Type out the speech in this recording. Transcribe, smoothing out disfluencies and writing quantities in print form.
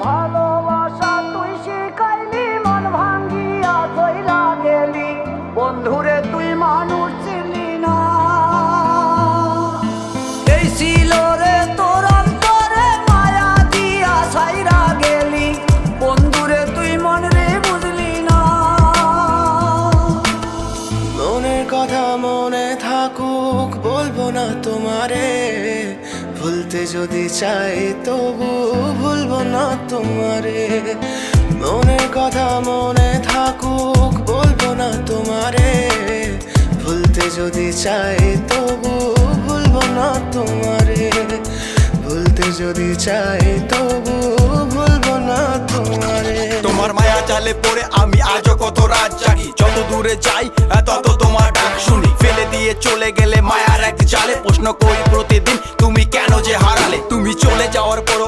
ভালোবাসা তুই শিখাইলি, মন ভাঙ্গিয়া চইলা গেলি, বন্ধুরে তুই মানুষ ছিলি না। এই ছিল রে তোর অন্তরে মায়া দিয়া ছাইরা গেলি, বন্ধুরে তুই মন রে বুঝলি না। মনের কথা মনে থাকুক বলবো না তোমারে, ভুলতে যদি চাই তবু ভুলবো না তোমারে। মনের কথা মনে থাকুক বলবো না তোমারে, ভুলতে যদি চাই তবু ভুলবো না তোমারে। ভুলতে যদি চাই তবু ভুলবো না তোমারে। তোমার মায়া জালে পড়ে আমি আজও কত রাত জাগি, যত দূরে যাই তত তোমার ডাক শুনি। ফেলে দিয়ে চলে গেলে মায়ার এক জালে, প্রশ্ন করি প্রতিদিন তুমি কেন যে হারালে। তুমি চলে যাওয়ার পরও